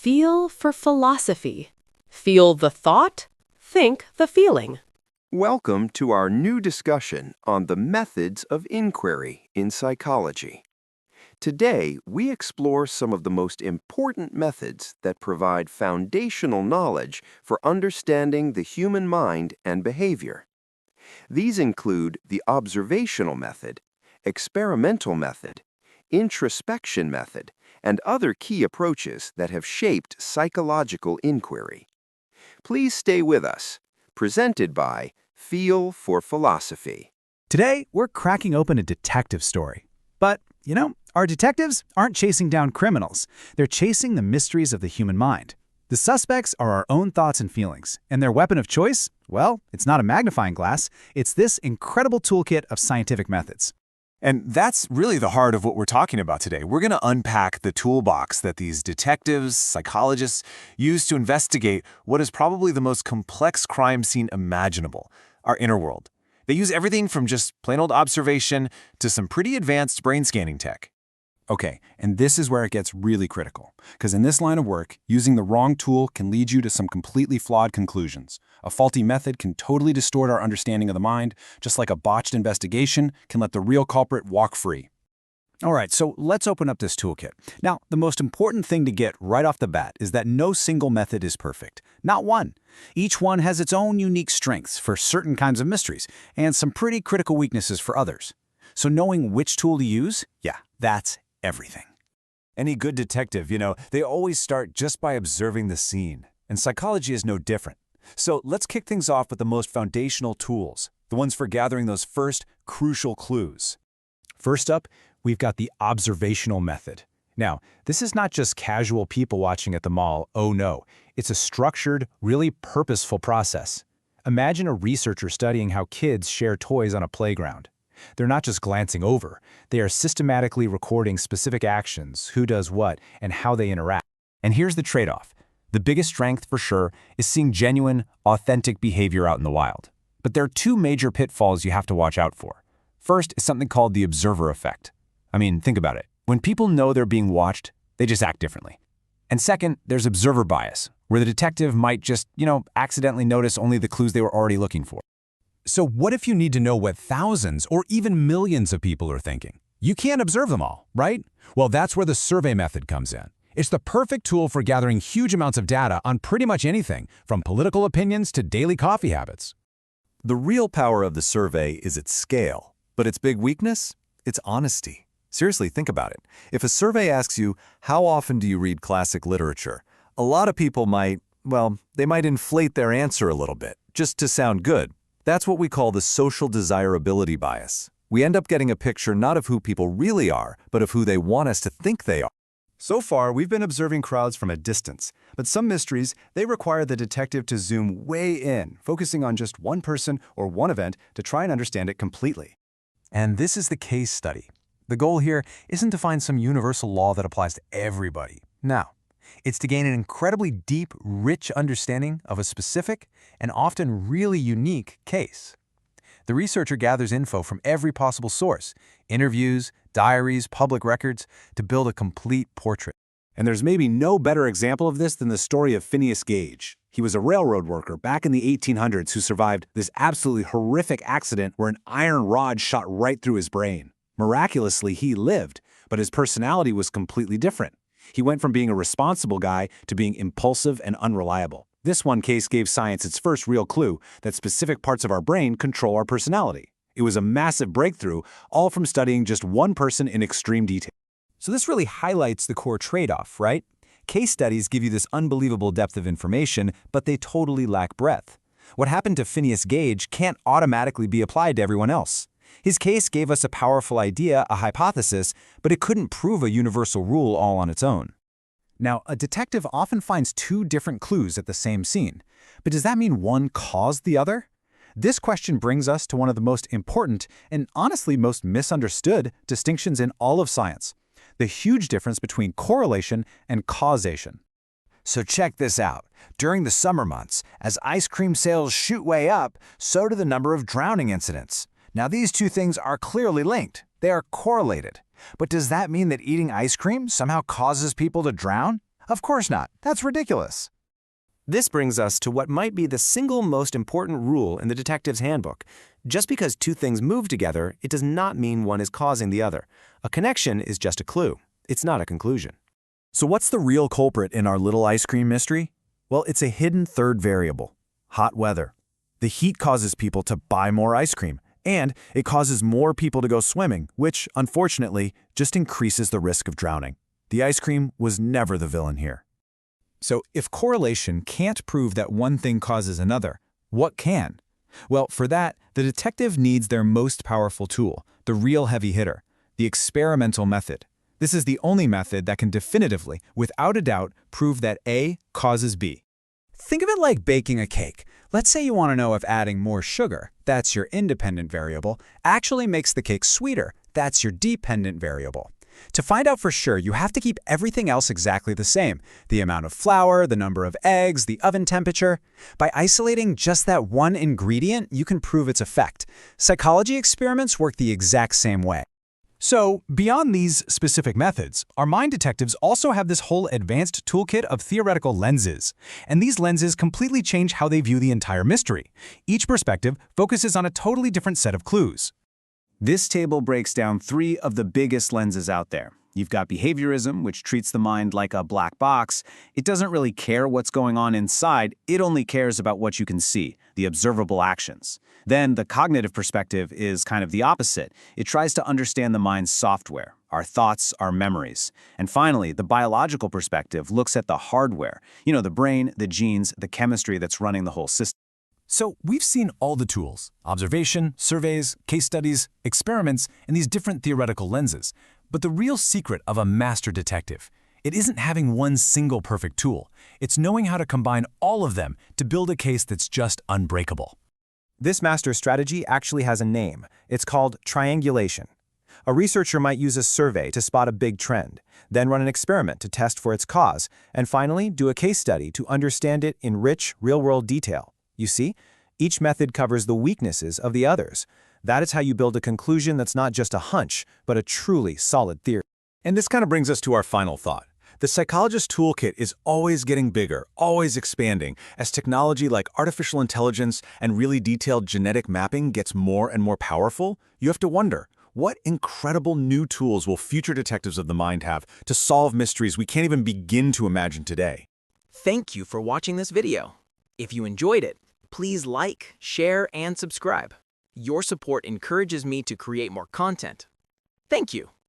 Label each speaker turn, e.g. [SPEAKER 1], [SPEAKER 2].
[SPEAKER 1] Feel for philosophy. Feel the thought, think the feeling.
[SPEAKER 2] Welcome to our new discussion on the methods of inquiry in psychology. Today, we explore some of the most important methods that provide foundational knowledge for understanding the human mind and behavior. These include the observational method, experimental method, introspection method, and other key approaches that have shaped psychological inquiry. Please stay with us. Presented by Feel for Philosophy.
[SPEAKER 3] Today, we're cracking open a detective story. But, our detectives aren't chasing down criminals. They're chasing the mysteries of the human mind. The suspects are our own thoughts and feelings, and their weapon of choice, well, it's not a magnifying glass. It's this incredible toolkit of scientific methods.
[SPEAKER 4] And that's really the heart of what we're talking about today. We're going to unpack the toolbox that these detectives, psychologists, use to investigate what is probably the most complex crime scene imaginable, our inner world. They use everything from just plain old observation to some pretty advanced brain scanning tech.
[SPEAKER 5] Okay, and this is where it gets really critical, because in this line of work, using the wrong tool can lead you to some completely flawed conclusions. A faulty method can totally distort our understanding of the mind, just like a botched investigation can let the real culprit walk free.
[SPEAKER 3] All right, so let's open up this toolkit. Now, the most important thing to get right off the bat is that no single method is perfect. Not one. Each one has its own unique strengths for certain kinds of mysteries, and some pretty critical weaknesses for others. So knowing which tool to use, that's everything.
[SPEAKER 4] Any good detective, they always start just by observing the scene. And psychology is no different. So let's kick things off with the most foundational tools, the ones for gathering those first crucial clues.
[SPEAKER 3] First up, we've got the observational method. Now, this is not just casual people watching at the mall, oh no. It's a structured, really purposeful process. Imagine a researcher studying how kids share toys on a playground. They're not just glancing over, they are systematically recording specific actions, who does what, and how they interact. And here's the trade-off. The biggest strength, for sure, is seeing genuine, authentic behavior out in the wild. But there are two major pitfalls you have to watch out for. First is something called the observer effect. Think about it. When people know they're being watched, they just act differently. And second, there's observer bias, where the detective might just, accidentally notice only the clues they were already looking for.
[SPEAKER 6] So what if you need to know what thousands or even millions of people are thinking? You can't observe them all, right? Well, that's where the survey method comes in. It's the perfect tool for gathering huge amounts of data on pretty much anything, from political opinions to daily coffee habits.
[SPEAKER 7] The real power of the survey is its scale, but its big weakness? Its honesty. Seriously, think about it. If a survey asks you, how often do you read classic literature? A lot of people might inflate their answer a little bit, just to sound good. That's what we call the social desirability bias. We end up getting a picture not of who people really are, but of who they want us to think they are.
[SPEAKER 8] So far, we've been observing crowds from a distance, but some mysteries, they require the detective to zoom way in, focusing on just one person or one event to try and understand it completely.
[SPEAKER 6] And this is the case study. The goal here isn't to find some universal law that applies to everybody. No. It's to gain an incredibly deep, rich understanding of a specific and often really unique case. The researcher gathers info from every possible source, interviews, diaries, public records, to build a complete portrait.
[SPEAKER 5] And there's maybe no better example of this than the story of Phineas Gage. He was a railroad worker back in the 1800s who survived this absolutely horrific accident where an iron rod shot right through his brain. Miraculously, he lived, but his personality was completely different. He went from being a responsible guy to being impulsive and unreliable. This one case gave science its first real clue that specific parts of our brain control our personality. It was a massive breakthrough, all from studying just one person in extreme detail.
[SPEAKER 6] So this really highlights the core trade-off, right? Case studies give you this unbelievable depth of information, but they totally lack breadth. What happened to Phineas Gage can't automatically be applied to everyone else. His case gave us a powerful idea, a hypothesis, but it couldn't prove a universal rule all on its own. Now, a detective often finds two different clues at the same scene. But does that mean one caused the other? This question brings us to one of the most important and honestly most misunderstood distinctions in all of science: the huge difference between correlation and causation.
[SPEAKER 9] So check this out. During the summer months, as ice cream sales shoot way up, so do the number of drowning incidents. Now, these two things are clearly linked. They are correlated. But does that mean that eating ice cream somehow causes people to drown?
[SPEAKER 6] Of course not. That's ridiculous.
[SPEAKER 10] This brings us to what might be the single most important rule in the detective's handbook. Just because two things move together, it does not mean one is causing the other. A connection is just a clue. It's not a conclusion.
[SPEAKER 7] So what's the real culprit in our little ice cream mystery? Well, it's a hidden third variable: hot weather. The heat causes people to buy more ice cream, and it causes more people to go swimming, which, unfortunately, just increases the risk of drowning. The ice cream was never the villain here.
[SPEAKER 3] So if correlation can't prove that one thing causes another, what can? Well, for that, the detective needs their most powerful tool, the real heavy hitter, the experimental method. This is the only method that can definitively, without a doubt, prove that A causes B.
[SPEAKER 6] Think of it like baking a cake. Let's say you want to know if adding more sugar, that's your independent variable, actually makes the cake sweeter, that's your dependent variable. To find out for sure, you have to keep everything else exactly the same: the amount of flour, the number of eggs, the oven temperature. By isolating just that one ingredient, you can prove its effect. Psychology experiments work the exact same way.
[SPEAKER 3] So, beyond these specific methods, our mind detectives also have this whole advanced toolkit of theoretical lenses. And these lenses completely change how they view the entire mystery. Each perspective focuses on a totally different set of clues.
[SPEAKER 5] This table breaks down 3 of the biggest lenses out there. You've got behaviorism, which treats the mind like a black box. It doesn't really care what's going on inside, it only cares about what you can see, the observable actions. Then the cognitive perspective is kind of the opposite. It tries to understand the mind's software, our thoughts, our memories. And finally, the biological perspective looks at the hardware, the brain, the genes, the chemistry that's running the whole system.
[SPEAKER 3] So we've seen all the tools: observation, surveys, case studies, experiments, and these different theoretical lenses. But the real secret of a master detective, it isn't having one single perfect tool. It's knowing how to combine all of them to build a case that's just unbreakable.
[SPEAKER 10] This master strategy actually has a name. It's called triangulation. A researcher might use a survey to spot a big trend, then run an experiment to test for its cause, and finally do a case study to understand it in rich, real-world detail. You see, each method covers the weaknesses of the others. That is how you build a conclusion that's not just a hunch, but a truly solid theory.
[SPEAKER 7] And this kind of brings us to our final thought. The psychologist's toolkit is always getting bigger, always expanding. As technology like artificial intelligence and really detailed genetic mapping gets more and more powerful, you have to wonder, what incredible new tools will future detectives of the mind have to solve mysteries we can't even begin to imagine today?
[SPEAKER 11] Thank you for watching this video. If you enjoyed it, please like, share, and subscribe. Your support encourages me to create more content. Thank you.